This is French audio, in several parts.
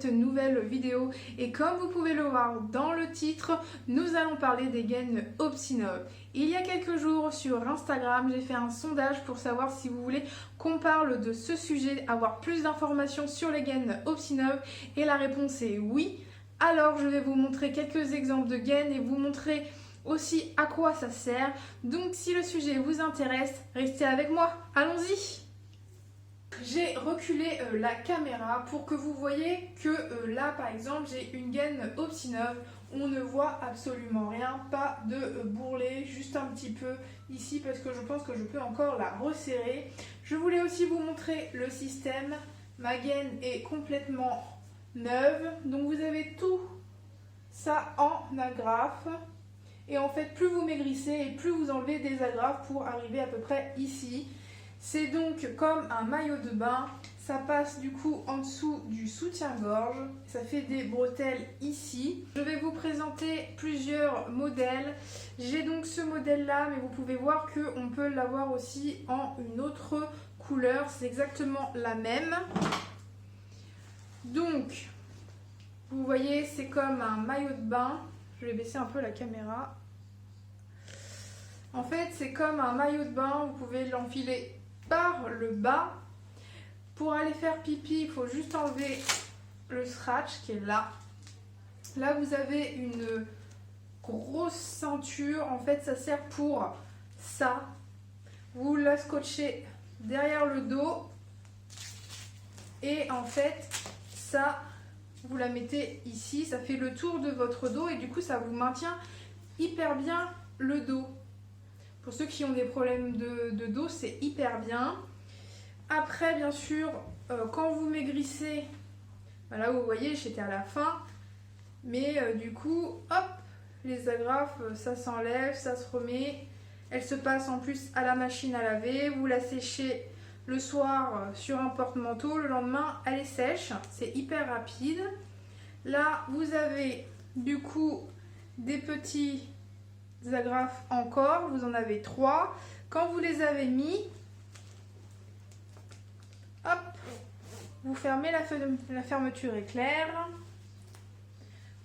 cette nouvelle vidéo. Et comme vous pouvez le voir dans le titre, nous allons parler des gaines Optinov. Il y a quelques jours sur Instagram, j'ai fait un sondage pour savoir si vous voulez qu'on parle de ce sujet, avoir plus d'informations sur les gaines Optinov, et la réponse est oui. Alors je vais vous montrer quelques exemples de gaines et vous montrer aussi à quoi ça sert. Donc si le sujet vous intéresse, restez avec moi, allons-y. J'ai reculé la caméra pour que vous voyez que là par exemple j'ai une gaine Optinov. On ne voit absolument rien, pas de bourrelet, juste un petit peu ici parce que je pense que je peux encore la resserrer. Je voulais aussi vous montrer le système. Ma gaine est complètement neuve, donc vous avez tout ça en agrafe. Et en fait, plus vous maigrissez et plus vous enlevez des agrafes pour arriver à peu près ici. C'est donc comme un maillot de bain. Ça passe du coup en dessous du soutien-gorge. Ça fait des bretelles ici. Je vais vous présenter plusieurs modèles. J'ai donc ce modèle-là, mais vous pouvez voir qu'on peut l'avoir aussi en une autre couleur. C'est exactement la même. Donc, vous voyez, c'est comme un maillot de bain. Je vais baisser un peu la caméra. En fait, c'est comme un maillot de bain. Vous pouvez l'enfiler par le bas. Pour aller faire pipi, il faut juste enlever le scratch qui est là. Là, vous avez une grosse ceinture. En fait, ça sert pour ça. Vous la scotchez derrière le dos. Et en fait, ça, vous la mettez ici. Ça fait le tour de votre dos et du coup, ça vous maintient hyper bien le dos. Pour ceux qui ont des problèmes de dos, c'est hyper bien. Après, bien sûr, quand vous maigrissez, là vous voyez, j'étais à la fin. Mais du coup, hop, les agrafes, ça s'enlève, ça se remet. Elle se passe en plus à la machine à laver. Vous la séchez le soir sur un porte-manteau. Le lendemain, elle est sèche. C'est hyper rapide. Là, vous avez du coup des petits agrafes encore, vous en avez 3. Quand vous les avez mis, hop, vous fermez la fermeture éclair.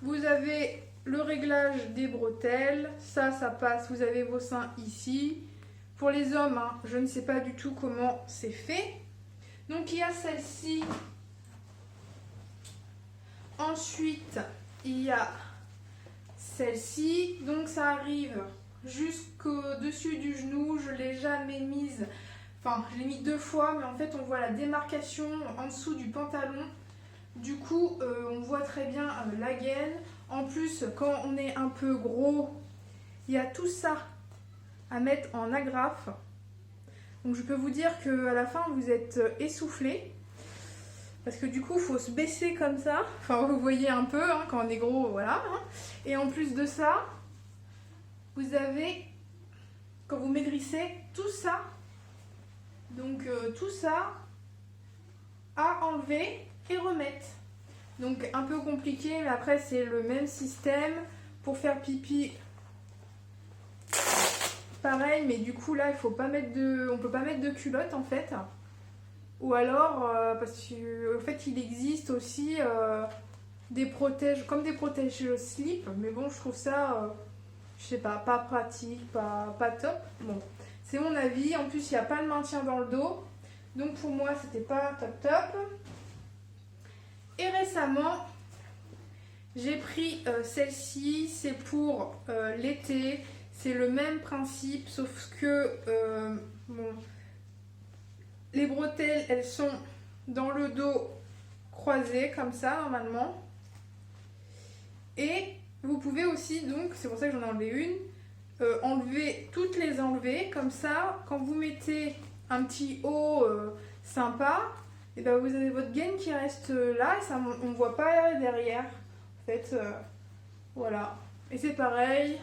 Vous avez le réglage des bretelles, ça passe, vous avez vos seins ici. Pour les hommes, hein, je ne sais pas du tout comment c'est fait. Donc il y a celle-ci. Ensuite, il y a celle-ci, donc ça arrive jusqu'au-dessus du genou. Je ne l'ai jamais mise, enfin je l'ai mis 2 fois, mais en fait on voit la démarcation en dessous du pantalon. Du coup on voit très bien la gaine. En plus, quand on est un peu gros, il y a tout ça à mettre en agrafe. Donc je peux vous dire qu'à la fin vous êtes essoufflé. Parce que du coup, il faut se baisser comme ça. Enfin, vous voyez un peu, hein, quand on est gros, voilà. Hein. Et en plus de ça, vous avez, quand vous maigrissez, tout ça. Donc, tout ça à enlever et remettre. Donc, un peu compliqué, mais après, c'est le même système. Pour faire pipi, pareil, mais du coup, là, il faut pas mettre on peut pas mettre de culotte, en fait. Ou alors, parce qu'en fait, il existe aussi des protèges, comme des protèges slip, mais bon, je trouve ça, je sais pas pratique, pas top. Bon, c'est mon avis. En plus, il n'y a pas le maintien dans le dos, donc pour moi, c'était pas top. Et récemment, j'ai pris celle-ci, c'est pour l'été. C'est le même principe, sauf que, bon, les bretelles, elles sont dans le dos croisées comme ça normalement. Et vous pouvez aussi, donc c'est pour ça que j'en ai enlevé une, toutes les enlever comme ça. Quand vous mettez un petit haut sympa, et ben vous avez votre gaine qui reste là et ça, on ne voit pas derrière. En fait, voilà. Et c'est pareil,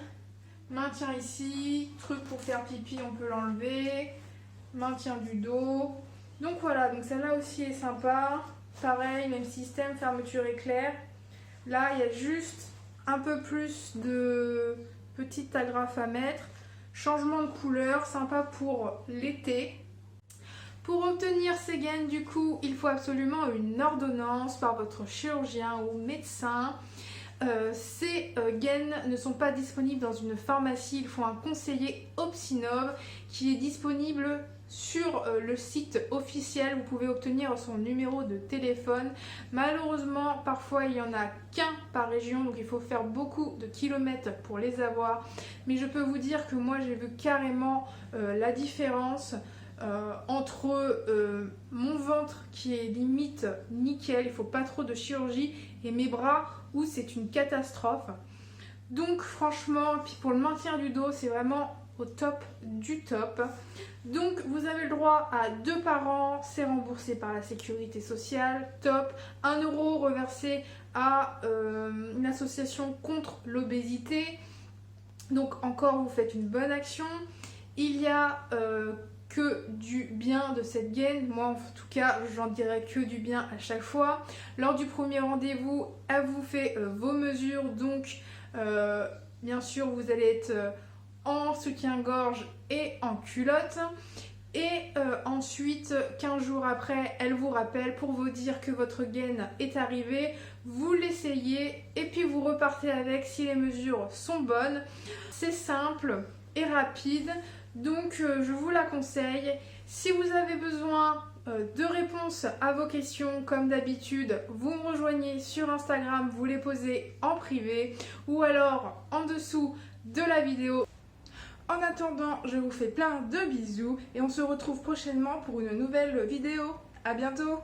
maintien ici, truc pour faire pipi, on peut l'enlever. Maintien du dos. Donc voilà, donc celle-là aussi est sympa. Pareil, même système, fermeture éclair. Là, il y a juste un peu plus de petites agrafes à mettre. Changement de couleur, sympa pour l'été. Pour obtenir ces gaines, du coup, il faut absolument une ordonnance par votre chirurgien ou médecin. Ces gaines ne sont pas disponibles dans une pharmacie, il faut un conseiller Optinov qui est disponible sur le site officiel. Vous pouvez obtenir son numéro de téléphone. Malheureusement, parfois il n'y en a qu'un par région, donc il faut faire beaucoup de kilomètres pour les avoir. Mais je peux vous dire que moi j'ai vu carrément la différence entre mon ventre qui est limite nickel, il ne faut pas trop de chirurgie, et mes bras où c'est une catastrophe. Donc franchement, puis pour le maintien du dos, c'est vraiment au top du top. Donc vous avez le droit à 2 par an, c'est remboursé par la sécurité sociale, top. 1 euro reversé à une association contre l'obésité. Donc encore, vous faites une bonne action. Il y a que du bien de cette gaine. Moi en tout cas, j'en dirais que du bien à chaque fois. Lors du premier rendez-vous, elle vous fait vos mesures. Donc bien sûr, vous allez être en soutien-gorge et en culotte. Et ensuite, 15 jours après, elle vous rappelle pour vous dire que votre gaine est arrivée. Vous l'essayez et puis vous repartez avec si les mesures sont bonnes. C'est simple et rapide. Donc je vous la conseille. Si vous avez besoin de réponses à vos questions, comme d'habitude, vous me rejoignez sur Instagram, vous les posez en privé ou alors en dessous de la vidéo. En attendant, je vous fais plein de bisous et on se retrouve prochainement pour une nouvelle vidéo. À bientôt!